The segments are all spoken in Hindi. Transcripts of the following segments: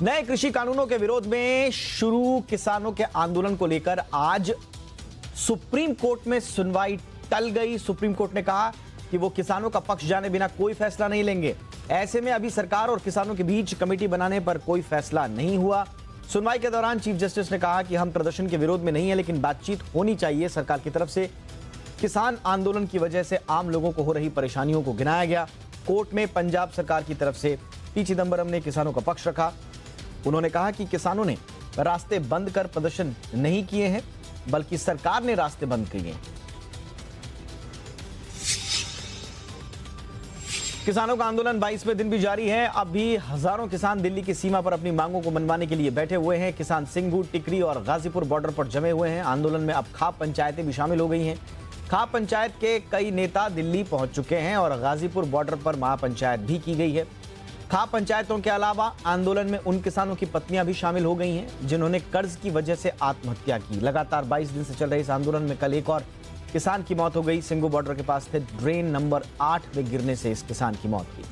नए कृषि कानूनों के विरोध में शुरू किसानों के आंदोलन को लेकर आज सुप्रीम कोर्ट में सुनवाई टल गई। सुप्रीम कोर्ट ने कहा कि वो किसानों का पक्ष जाने बिना कोई फैसला नहीं लेंगे। ऐसे में अभी सरकार और किसानों के बीच कमेटी बनाने पर कोई फैसला नहीं हुआ। सुनवाई के दौरान चीफ जस्टिस ने कहा कि हम प्रदर्शन के विरोध में नहीं है, लेकिन बातचीत होनी चाहिए सरकार की तरफ से। किसान आंदोलन की वजह से आम लोगों को हो रही परेशानियों को गिनाया गया। कोर्ट में पंजाब सरकार की तरफ से पी चिदंबरम ने किसानों का पक्ष रखा। उन्होंने कहा कि किसानों ने रास्ते बंद कर प्रदर्शन नहीं किए हैं, बल्कि सरकार ने रास्ते बंद किए हैं। किसानों का आंदोलन 22वें दिन भी जारी है। अब भी हजारों किसान दिल्ली की सीमा पर अपनी मांगों को मनवाने के लिए बैठे हुए हैं। किसान सिंघू, टिकरी और गाजीपुर बॉर्डर पर जमे हुए हैं। आंदोलन में अब खाप पंचायतें भी शामिल हो गई हैं। खाप पंचायत के कई नेता दिल्ली पहुंच चुके हैं और गाजीपुर बॉर्डर पर महापंचायत भी की गई है। खाप पंचायतों के अलावा आंदोलन में उन किसानों की पत्नियां भी शामिल हो गई हैं जिन्होंने कर्ज की वजह से आत्महत्या की। लगातार 22 दिन से चल रहे इस आंदोलन में कल एक और किसान की मौत हो गई। सिंघू बॉर्डर के पास स्थित ड्रेन नंबर 8 में गिरने से इस किसान की मौत हुई।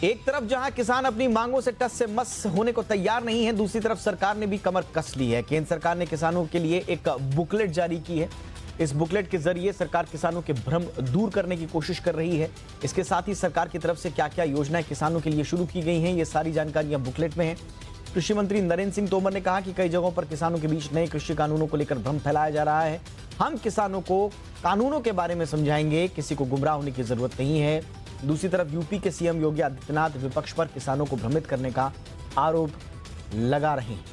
एक तरफ जहां किसान अपनी मांगों से टस से मस होने को तैयार नहीं है, दूसरी तरफ सरकार ने भी कमर कस ली है। केंद्र सरकार ने किसानों के लिए एक बुकलेट जारी की है। इस बुकलेट के जरिए सरकार किसानों के भ्रम दूर करने की कोशिश कर रही है। इसके साथ ही सरकार की तरफ से क्या क्या योजनाएं किसानों के लिए शुरू की गई हैं, ये सारी जानकारियां बुकलेट में हैं। कृषि मंत्री नरेंद्र सिंह तोमर ने कहा कि कई जगहों पर किसानों के बीच नए कृषि कानूनों को लेकर भ्रम फैलाया जा रहा है। हम किसानों को कानूनों के बारे में समझाएंगे, किसी को गुमराह होने की जरूरत नहीं है। दूसरी तरफ यूपी के सीएम योगी आदित्यनाथ विपक्ष पर किसानों को भ्रमित करने का आरोप लगा रहे हैं।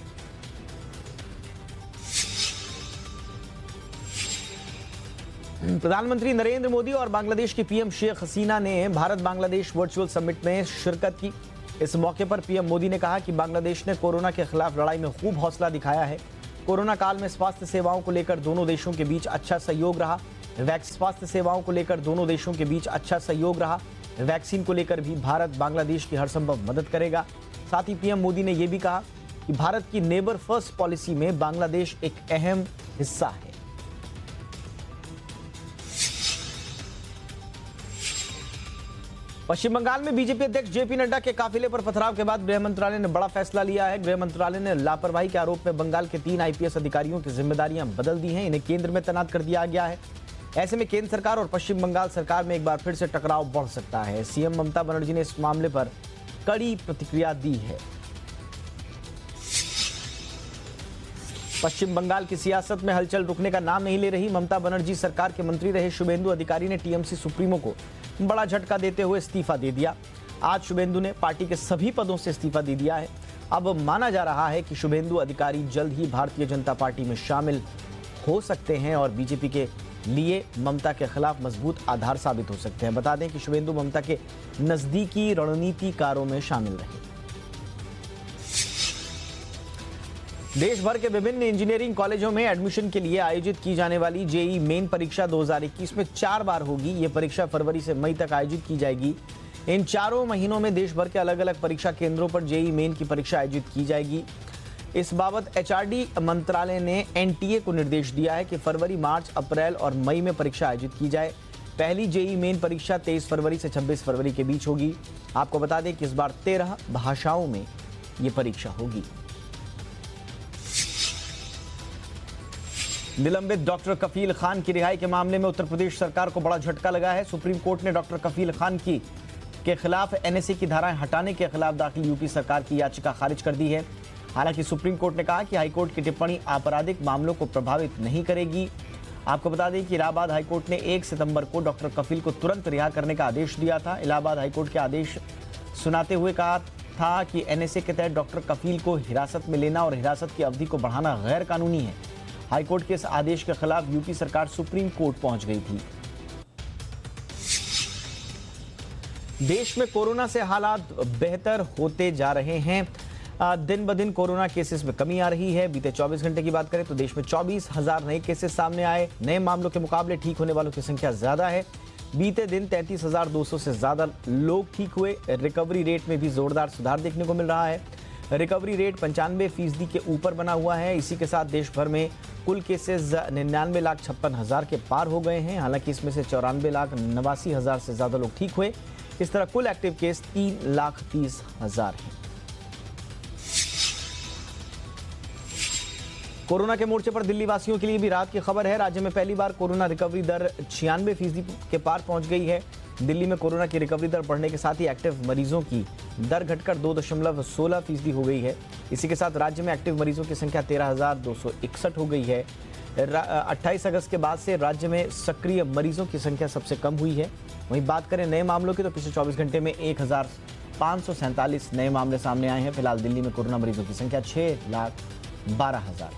प्रधानमंत्री नरेंद्र मोदी और बांग्लादेश की पीएम शेख हसीना ने भारत बांग्लादेश वर्चुअल समिट में शिरकत की। इस मौके पर पीएम मोदी ने कहा कि बांग्लादेश ने कोरोना के खिलाफ लड़ाई में खूब हौसला दिखाया है। कोरोना काल में स्वास्थ्य सेवाओं को लेकर दोनों देशों के बीच अच्छा सहयोग रहा। स्वास्थ्य सेवाओं को लेकर दोनों देशों के बीच अच्छा सहयोग रहा। वैक्सीन को लेकर भी भारत बांग्लादेश की हर संभव मदद करेगा। साथ ही पीएम मोदी ने यह भी कहा कि भारत की नेबर फर्स्ट पॉलिसी में बांग्लादेश एक अहम हिस्सा है। पश्चिम बंगाल में बीजेपी अध्यक्ष जेपी नड्डा के काफिले पर पथराव के बाद गृह मंत्रालय ने बड़ा फैसला लिया है। गृह मंत्रालय ने लापरवाही के आरोप में बंगाल के 3 आईपीएस अधिकारियों की जिम्मेदारियां बदल दी हैं। इन्हें केंद्र में तैनात कर दिया गया है। ऐसे में केंद्र सरकार और पश्चिम बंगाल सरकार में एक बार फिर से टकराव बढ़ सकता है। सीएम ममता बनर्जी ने इस मामले पर कड़ी प्रतिक्रिया दी है। पश्चिम बंगाल की सियासत में हलचल रुकने का नाम नहीं ले रही। ममता बनर्जी सरकार के मंत्री रहे शुभेंदु अधिकारी ने टीएमसी सुप्रीमो को बड़ा झटका देते हुए इस्तीफा दे दिया। आज शुभेंदु ने पार्टी के सभी पदों से इस्तीफा दे दिया है। अब माना जा रहा है कि शुभेंदु अधिकारी जल्द ही भारतीय जनता पार्टी में शामिल हो सकते हैं और बीजेपी के लिए ममता के खिलाफ मजबूत आधार साबित हो सकते हैं। बता दें कि शुभेंदु ममता के नजदीकी रणनीतिकारों में शामिल रहे। देश भर के विभिन्न इंजीनियरिंग कॉलेजों में एडमिशन के लिए आयोजित की जाने वाली जेईई मेन परीक्षा 2021 में 4 बार होगी। ये परीक्षा फरवरी से मई तक आयोजित की जाएगी। इन 4 महीनों में देश भर के अलग अलग परीक्षा केंद्रों पर जेईई मेन की परीक्षा आयोजित की जाएगी। इस बाबत एचआरडी मंत्रालय ने एनटीए को निर्देश दिया है कि फरवरी, मार्च, अप्रैल और मई में परीक्षा आयोजित की जाए। पहली जेईई मेन परीक्षा 23 फरवरी से 26 फरवरी के बीच होगी। आपको बता दें कि इस बार 13 भाषाओं में ये परीक्षा होगी। निलंबित डॉक्टर कफील खान की रिहाई के मामले में उत्तर प्रदेश सरकार को बड़ा झटका लगा है। सुप्रीम कोर्ट ने डॉक्टर कफील खान के खिलाफ एनएसए की धाराएं हटाने के खिलाफ दाखिल यूपी सरकार की याचिका खारिज कर दी है। हालांकि सुप्रीम कोर्ट ने कहा कि हाईकोर्ट की टिप्पणी आपराधिक मामलों को प्रभावित नहीं करेगी। आपको बता दें कि इलाहाबाद हाईकोर्ट ने 1 सितंबर को डॉक्टर कफील को तुरंत रिहा करने का आदेश दिया था। इलाहाबाद हाईकोर्ट के आदेश सुनाते हुए कहा था कि एनएसए के तहत डॉक्टर कफील को हिरासत में लेना और हिरासत की अवधि को बढ़ाना गैर कानूनी है। हाईकोर्ट के इस आदेश के खिलाफ यूपी सरकार सुप्रीम कोर्ट पहुंच गई थी। देश में कोरोना से हालात बेहतर होते जा रहे हैं। दिन ब दिन कोरोना केसेस में कमी आ रही है। बीते 24 घंटे की बात करें तो देश में 24,000 नए केसेस सामने आए। नए मामलों के मुकाबले ठीक होने वालों की संख्या ज्यादा है। बीते दिन 33,200 से ज्यादा लोग ठीक हुए। रिकवरी रेट में भी जोरदार सुधार देखने को मिल रहा है। रिकवरी रेट 95% के ऊपर बना हुआ है। इसी के साथ देश भर में कुल केसेस 99,56,000 के पार हो गए हैं। हालांकि इसमें से 94,89,000 से ज्यादा लोग ठीक हुए। इस तरह कुल एक्टिव केस 3,30,000 हैं। कोरोना के मोर्चे पर दिल्ली वासियों के लिए भी राहत की खबर है। राज्य में पहली बार कोरोना रिकवरी दर 96% के पार पहुंच गई है। दिल्ली में कोरोना की रिकवरी दर बढ़ने के साथ ही एक्टिव मरीजों की दर घटकर 2.16% हो गई है। इसी के साथ राज्य में एक्टिव मरीजों की संख्या 13,261 हो गई है। 28 अगस्त के बाद से राज्य में सक्रिय मरीजों की संख्या सबसे कम हुई है। वहीं बात करें नए मामलों की तो पिछले 24 घंटे में 1,547 नए मामले सामने आए हैं। फिलहाल दिल्ली में कोरोना मरीजों की संख्या 6,12,000